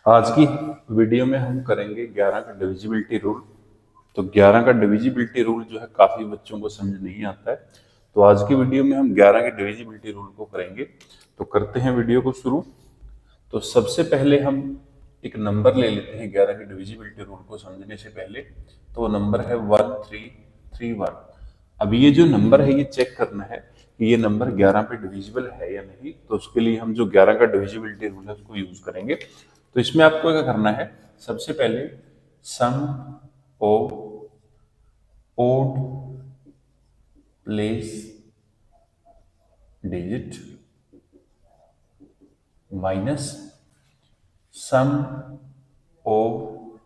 आज की वीडियो में हम करेंगे 11 का डिविजिबिलिटी रूल। तो 11 का डिविजिबिलिटी रूल जो है काफ़ी बच्चों को समझ नहीं आता है, तो आज की वीडियो में हम 11 के डिविजिबिलिटी रूल को करेंगे। तो करते हैं वीडियो को शुरू। तो सबसे पहले हम एक नंबर ले लेते हैं 11 के डिविजिबिलिटी रूल को समझने से पहले। तो वो नंबर है 1331। अब ये जो नंबर है ये चेक करना है कि ये नंबर 11 पे डिविजिबल है या नहीं। तो उसके लिए हम जो 11 का डिविजिबिलिटी रूल है उसको यूज करेंगे। तो इसमें आपको क्या करना है, सबसे पहले sum of odd place digit minus sum of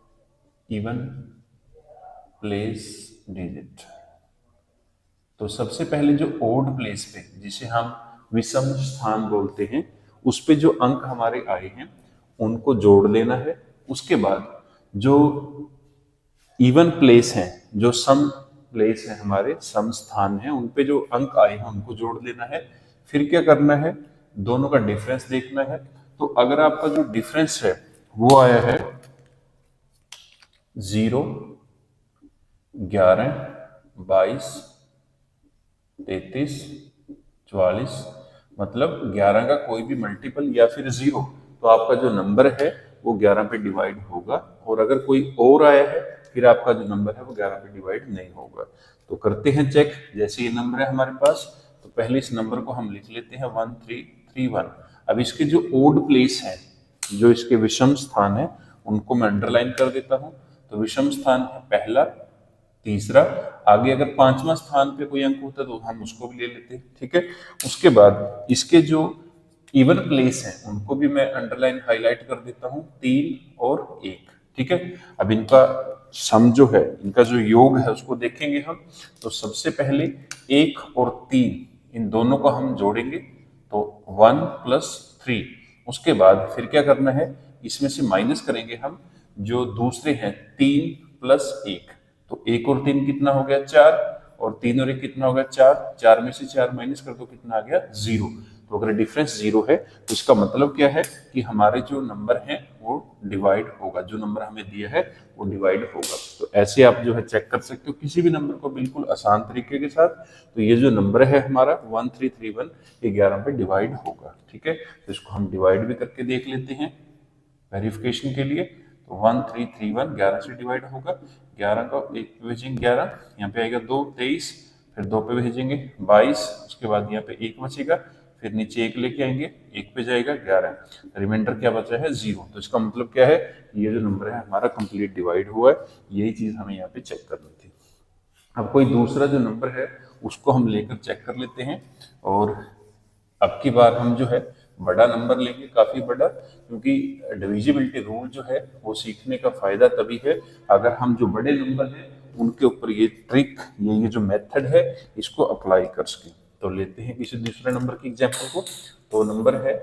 even place digit. तो सबसे पहले जो ओड प्लेस पे, जिसे हम विषम स्थान बोलते हैं, उस पे जो अंक हमारे आए हैं उनको जोड़ लेना है। उसके बाद जो इवन प्लेस हैं, जो सम प्लेस है, हमारे सम स्थान है, उन पे जो अंक आए हैं उनको जोड़ लेना है। फिर क्या करना है, दोनों का डिफरेंस देखना है। तो अगर आपका जो डिफरेंस है वो आया है 0, 11, 22, 33, 44, मतलब 11 का कोई भी मल्टीपल या फिर 0, तो आपका जो नंबर है वो 11 पे डिवाइड होगा। और अगर कोई और आया है फिर आपका जो नंबर है वो 11 पे डिवाइड नहीं होगा। तो करते हैं चेक। जैसे ये नंबर है हमारे पास, तो पहले इस नंबर को हम लिख लेते हैं 1331। अब इसके जो ओड प्लेस है, जो इसके विषम स्थान है, उनको मैं अंडरलाइन कर देता हूं। तो विषम स्थान है पहला, तीसरा, आगे अगर पांचवा स्थान पे कोई अंक होता तो हम उसको भी ले लेते हैं, ठीक है। उसके बाद इसके जो इवन प्लेस हैं उनको भी मैं अंडरलाइन हाईलाइट कर देता हूं, 3 और 1, ठीक है। अब इनका सम जो है, इनका जो योग है उसको देखेंगे हम। तो सबसे पहले 1 और 3, इन दोनों को हम जोड़ेंगे तो 1 प्लस 3। उसके बाद फिर क्या करना है, इसमें से माइनस करेंगे हम जो दूसरे हैं, 3 प्लस 1। तो 1 और 3 कितना हो गया, 4, और 3 और 1 कितना हो गया, 4। 4 में से 4 माइनस कर दो, कितना आ गया, 0। तो अगर डिफरेंस 0 है तो इसका मतलब क्या है कि हमारे जो नंबर हैं वो डिवाइड होगा, जो नंबर हमें दिया है वो डिवाइड होगा। तो ऐसे आप जो है चेक कर सकते हो किसी भी नंबर को बिल्कुल आसान तरीके के साथ। तो ये जो नंबर है हमारा 1331, ये 11 पे डिवाइड होगा, ठीक है। तो इसको हम डिवाइड भी करके देख लेते हैं वेरिफिकेशन के लिए। तो 1331 11 से डिवाइड होगा। 11 का एक पे भेजेंगे 11, यहाँ पे आएगा 2, 23, फिर 2 पे भेजेंगे 22, उसके बाद यहाँ पे 1 बचेगा, फिर नीचे 1 लेके आएंगे, 1 पे जाएगा 11, रिमाइंडर क्या बचा है, 0। तो इसका मतलब क्या है, ये जो नंबर है हमारा कंप्लीट डिवाइड हुआ है। यही चीज हमें यहाँ पे चेक करनी थी। अब कोई दूसरा जो नंबर है उसको हम लेकर चेक कर लेते हैं। और अब की बार हम जो है बड़ा नंबर लेंगे, काफी बड़ा, क्योंकि डिविजिबिलिटी रूल जो है वो सीखने का फायदा तभी है अगर हम जो बड़े नंबर हैं उनके ऊपर ये ट्रिक, ये जो मेथड है, इसको अप्लाई कर सकें। तो लेते हैं किसी दूसरे नंबर की एग्जांपल को। तो नंबर है,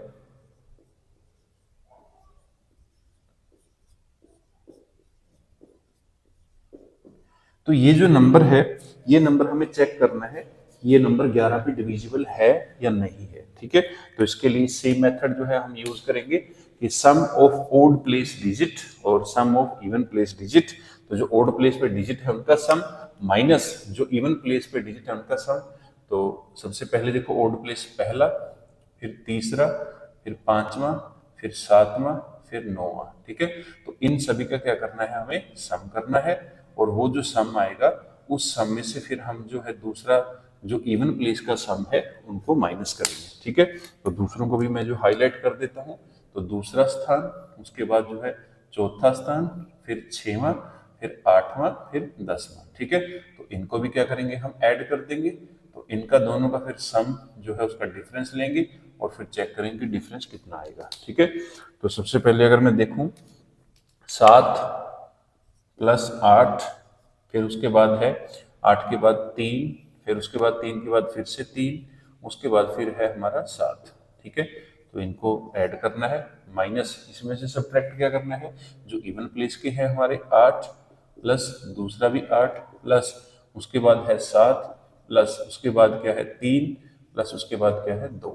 तो ये जो नंबर है, ये नंबर हमें चेक करना है ये नंबर 11 पे डिविजिबल है या नहीं है, ठीक है। तो इसके लिए सेम मेथड जो है हम यूज करेंगे कि सम ऑफ ओड प्लेस डिजिट और सम ऑफ इवन प्लेस डिजिट। तो जो ओड प्लेस पे डिजिट है उनका सम माइनस जो इवन प्लेस पे डिजिट है उनका सम। तो सबसे पहले देखो, ओड प्लेस पहला, फिर तीसरा, फिर पांचवा, फिर सातवां, फिर नौवां, ठीक है। तो इन सभी का क्या करना है, हमें सम करना है। और वो जो सम आएगा उस सम में से फिर हम जो है दूसरा जो इवन प्लेस का सम है उनको माइनस करेंगे, ठीक है। तो दूसरों को भी मैं जो हाईलाइट कर देता हूँ। तो दूसरा स्थान, उसके बाद जो है चौथा स्थान, फिर 6वां, फिर 8वां, फिर 10वां, ठीक है। तो इनको भी क्या करेंगे, हम ऐड कर देंगे। तो इनका दोनों का फिर सम जो है उसका डिफरेंस लेंगे और फिर चेक करेंगे डिफरेंस कितना आएगा, ठीक है। तो सबसे पहले अगर मैं देखूं, 7 प्लस 8, फिर उसके बाद है 8 के बाद 3, फिर उसके बाद 3 के बाद फिर से 3, उसके बाद फिर है हमारा 7, ठीक है। तो इनको ऐड करना है, माइनस इसमें से सब्ट्रैक्ट क्या करना है, जो इवन प्लेस के हैं हमारे 8, प्लस दूसरा भी 8, प्लस उसके बाद है 7, प्लस उसके बाद क्या है 3, प्लस उसके बाद क्या है 2,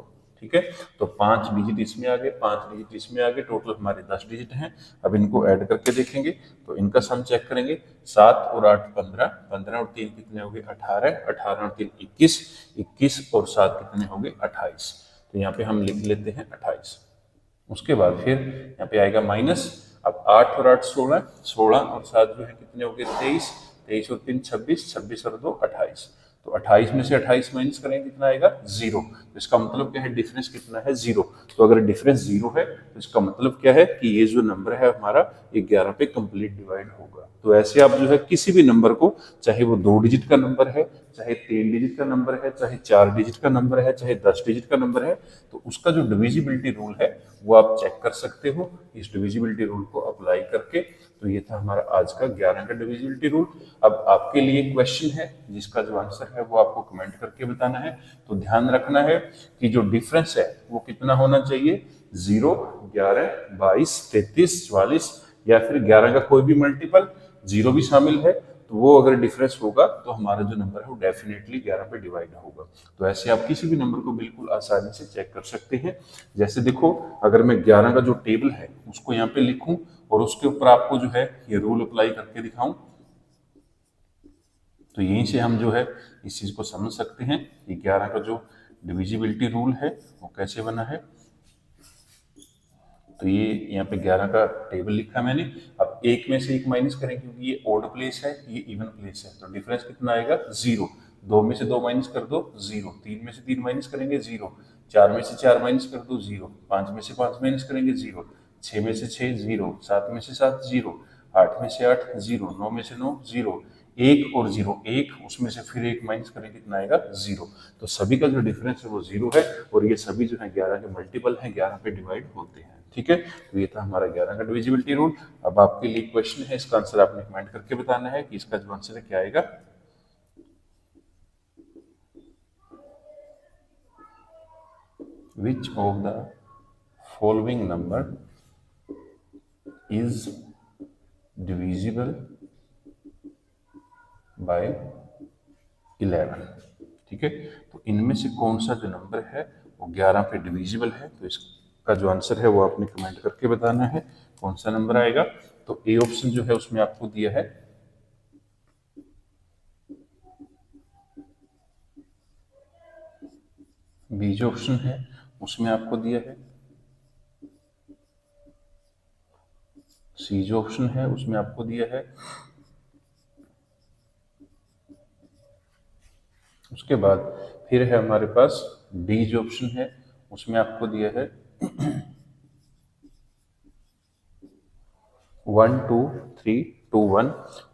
ठीक है। तो 5 डिजिट इसमें आ गए, 5 डिजिट इसमें आ गए, टोटल हमारे 10 डिजिट हैं। अब इनको ऐड करके देखेंगे तो इनका सम चेक करेंगे। 7 और 8 15, 15 और 3 कितने हो गए 18, 18 और 3 21, 21 और 7 कितने हो गए 28। तो यहाँ पे हम लिख लेते हैं 28। उसके बाद फिर यहाँ पे आएगा माइनस। अब 8 और 8 16, 16 और 7 जो है कितने हो गए 23, 23 और 3 26, 26 और 2 28। तो 28 में से 28 माइनस करेंगे कितना आएगा 0। तो इसका मतलब क्या है डिफरेंस कितना है 0। तो अगर डिफरेंस 0 है तो इसका मतलब क्या है कि ये जो नंबर है हमारा 11 पे कंप्लीट डिवाइड होगा। तो ऐसे आप जो है किसी भी नंबर को, चाहे वो 2 डिजिट का नंबर है, चाहे 3 डिजिट का नंबर है, चाहे 4 डिजिट का नंबर है, चाहे 10 डिजिट का नंबर है, तो उसका जो डिविजिबिलिटी रूल है वो आप चेक कर सकते हो इस डिविजिबिलिटी रूल को अप्लाई करके। तो ये था हमारा आज का 11 का डिविजिबिलिटी रूल। अब आपके लिए क्वेश्चन है जिसका जो आंसर है वो आपको कमेंट करके बताना है। तो ध्यान रखना है कि जो डिफरेंस है वो कितना होना चाहिए 0, 11, 22, 33, 44 या फिर 11 का कोई भी मल्टीपल, 0 भी शामिल है, तो वो अगर डिफरेंस होगा तो हमारा जो नंबर है वो डेफिनेटली 11 पे डिवाइड होगा। तो ऐसे आप किसी भी नंबर को बिल्कुल आसानी से चेक कर सकते हैं। जैसे देखो, अगर मैं 11 का जो टेबल है उसको यहाँ पे लिखूं और उसके ऊपर आपको जो है ये रूल अप्लाई करके दिखाऊं, तो यहीं से हम जो है इस चीज को समझ सकते हैं कि 11 का जो डिविजिबिलिटी रूल है वो कैसे बना है। तो ये यहाँ पे 11 का टेबल लिखा मैंने। अब एक में से एक माइनस करें क्योंकि ये ओड प्लेस है, ये इवन प्लेस है, तो डिफरेंस कितना आएगा 0। 2 में से 2 माइनस कर दो 0, 3 में से 3 माइनस करेंगे 0, 4 में से 4 माइनस कर दो 0, 5 में से 5 माइनस करेंगे 0, 6 में से 6 0, 7 में से 7 0, 8 में से 8 0, 9 में से 9 0, 1 और 0 1, उसमें से फिर 1 माइनस करें कितना आएगा 0। तो सभी का जो डिफरेंस है वो 0 है और ये सभी जो है 11 के मल्टीपल हैं, 11 पे डिवाइड होते हैं। ठीक है, तो ये था हमारा 11 का डिविजिबिलिटी रूल। अब आपके लिए क्वेश्चन है, इसका आंसर आपने कमेंट करके बताना है कि इसका जो आंसर है क्या आएगा। Which of the following number is divisible by 11? ठीक है, तो इनमें से कौन सा जो नंबर है वो 11 पे डिविजिबल है। तो इसका जो आंसर है वो आपने कमेंट करके बताना है कौन सा नंबर आएगा। तो ए ऑप्शन जो है उसमें आपको दिया है, बी जो ऑप्शन है उसमें आपको दिया है, सी जो ऑप्शन है उसमें आपको दिया है, उसके बाद फिर है हमारे पास डी जो ऑप्शन है उसमें आपको दिया है 1 2 3 2 1।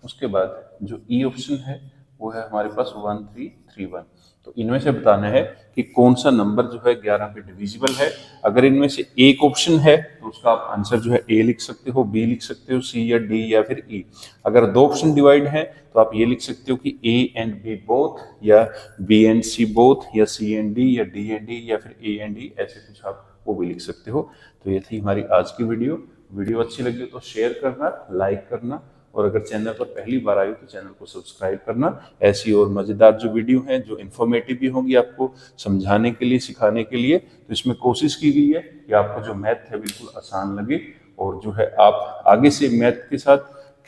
उसके बाद जो ई ऑप्शन है वो है हमारे पास 1 3 3 1। तो इनमें से बताना है कि कौन सा नंबर जो है 11 पे डिविजिबल है। अगर इनमें से एक ऑप्शन है तो उसका आप आंसर जो है ए लिख सकते हो, बी लिख सकते हो, सी या डी या फिर ई। अगर 2 ऑप्शन डिवाइड है तो आप ये लिख सकते हो कि ए एंड बी बोथ, या बी एंड सी बोथ, या सी एंड डी, या डी एंड डी, या फिर ए एंड डी, ऐसे कुछ आप वो भी लिख सकते हो। तो ये थी हमारी आज की वीडियो अच्छी लगी तो शेयर करना, लाइक करना, और अगर चैनल पर पहली बार आए तो चैनल को सब्सक्राइब करना। ऐसी और मज़ेदार जो वीडियो हैं जो इन्फॉर्मेटिव भी होंगी आपको समझाने के लिए, सिखाने के लिए, तो इसमें कोशिश की गई है कि आपको जो मैथ है बिल्कुल आसान लगे और जो है आप आगे से मैथ के साथ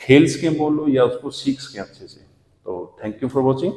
खेल सकें बोल लो या उसको सीख सकें अच्छे से। तो थैंक यू फॉर वॉचिंग।